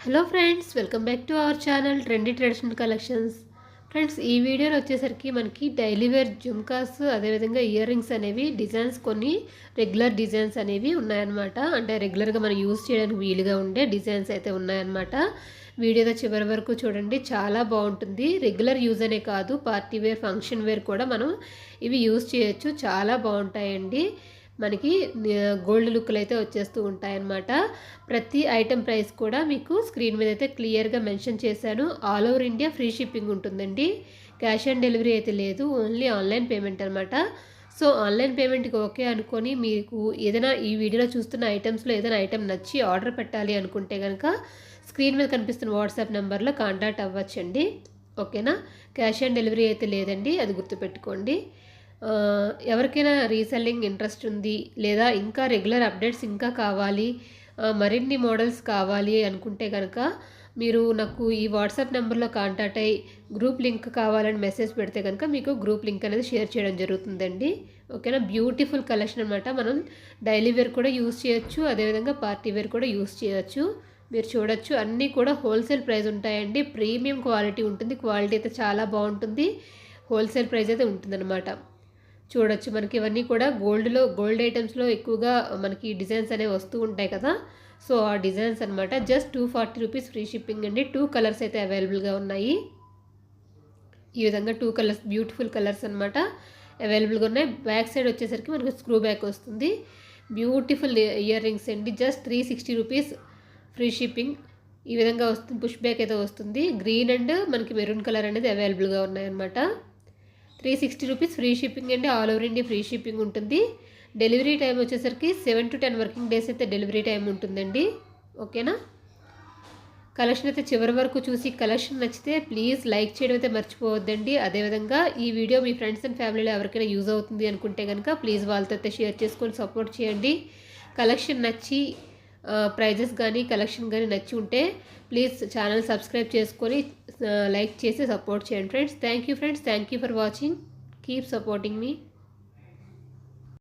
Hello friends, welcome back to our channel trendy traditional collections. Friends, ఈ వీడియోలో వచ్చేసరికి మనకి డైలీ వేర్ జుమ్కాస్, అదేవిధంగా ఇయర్ రింగ్స్ అనేవి డిజైన్స్, కొన్ని రెగ్యులర్ డిజైన్స్ అనేవి ఉన్నాయన్నమాట. అంటే రెగ్యులర్గా మనం యూస్ చేయడానికి వీలుగా ఉండే డిజైన్స్ అయితే ఉన్నాయన్నమాట. వీడియోతో చివరి వరకు చూడండి, చాలా బాగుంటుంది. రెగ్యులర్ యూజ్ అనే కాదు, పార్టీ వేర్, ఫంక్షన్ వేర్ కూడా మనం ఇవి యూజ్ చేయొచ్చు. చాలా బాగుంటాయండి. మనకి గోల్డ్ లుక్లు అయితే వచ్చేస్తూ ఉంటాయన్నమాట. ప్రతి ఐటెం ప్రైస్ కూడా మీకు స్క్రీన్ మీద అయితే క్లియర్గా మెన్షన్ చేశాను. All over India free shipping ఉంటుందండి. క్యాష్ ఆన్ డెలివరీ అయితే లేదు, ఓన్లీ ఆన్లైన్ పేమెంట్ అనమాట. సో ఆన్లైన్ పేమెంట్కి ఓకే అనుకొని మీకు ఏదైనా ఈ వీడియోలో చూస్తున్న ఐటమ్స్లో ఏదైనా ఐటెం నచ్చి ఆర్డర్ పెట్టాలి అనుకుంటే కనుక స్క్రీన్ మీద కనిపిస్తున్న వాట్సాప్ నెంబర్లో కాంటాక్ట్ అవ్వచ్చండి. ఓకేనా. క్యాష్ ఆన్ డెలివరీ అయితే లేదండి, అది గుర్తుపెట్టుకోండి. ఎవరికైనా రీసెల్లింగ్ ఇంట్రెస్ట్ ఉంది, లేదా ఇంకా రెగ్యులర్ అప్డేట్స్ ఇంకా కావాలి, మరిన్ని మోడల్స్ కావాలి అనుకుంటే కనుక మీరు నాకు ఈ వాట్సాప్ నెంబర్లో కాంటాక్ట్ అయ్యి గ్రూప్ లింక్ కావాలని మెసేజ్ పెడితే కనుక మీకు గ్రూప్ లింక్ అనేది షేర్ చేయడం జరుగుతుందండి. ఓకేనా. బ్యూటిఫుల్ కలెక్షన్ అనమాట. మనం డైలీ వేర్ కూడా యూస్ చేయొచ్చు, అదేవిధంగా పార్టీ వేర్ కూడా యూస్ చేయొచ్చు. మీరు చూడొచ్చు, అన్నీ కూడా హోల్సేల్ ప్రైస్ ఉంటాయండి. ప్రీమియం క్వాలిటీ ఉంటుంది. క్వాలిటీ అయితే చాలా బాగుంటుంది. హోల్సేల్ ప్రైస్ అయితే ఉంటుందన్నమాట. చూడొచ్చు, మనకి ఇవన్నీ కూడా గోల్డ్ ఐటమ్స్లో ఎక్కువగా మనకి డిజైన్స్ అనేవి వస్తూ ఉంటాయి కదా. సో ఆ డిజైన్స్ అనమాట. జస్ట్ 240 రూపీస్ ఫ్రీ షిప్పింగ్ అండి. 2 కలర్స్ అయితే అవైలబుల్గా ఉన్నాయి. ఈ విధంగా 2 కలర్స్, బ్యూటిఫుల్ కలర్స్ అనమాట, అవైలబుల్గా ఉన్నాయి. బ్యాక్ సైడ్ వచ్చేసరికి మనకి స్క్రూ బ్యాక్ వస్తుంది. బ్యూటిఫుల్ ఇయర్ రింగ్స్ అండి. Just 360 rupees free shipping. ఈ విధంగా వస్తుంది. పుష్ బ్యాక్ అయితే వస్తుంది. గ్రీన్ అండ్ మనకి మెరూన్ కలర్ అనేది అవైలబుల్గా ఉన్నాయన్నమాట. 360 రూపీస్ ఫ్రీ షిప్పింగ్ అండి. All over India free shipping ఉంటుంది. డెలివరీ టైం వచ్చేసరికి 7 to 10 వర్కింగ్ డేస్ అయితే డెలివరీ టైం ఉంటుందండి. ఓకేనా. కలెక్షన్ అయితే చివరి వరకు చూసి కలెక్షన్ నచ్చితే ప్లీజ్ లైక్ చేయడం అయితే మర్చిపోవద్దండి. అదేవిధంగా ఈ వీడియో మీ ఫ్రెండ్స్ అండ్ ఫ్యామిలీలో ఎవరికైనా యూజ్ అవుతుంది అనుకుంటే కనుక ప్లీజ్ వాళ్ళతో అయితే షేర్ చేసుకొని సపోర్ట్ చేయండి. కలెక్షన్ నచ్చి ప్రైజెస్ కానీ కలెక్షన్ కానీ నచ్చి ఉంటే ప్లీజ్ ఛానల్ సబ్స్క్రైబ్ చేసుకొని లైక్ చేసి సపోర్ట్ చేయండి friends. Thank you friends. Thank you for watching. Keep supporting me.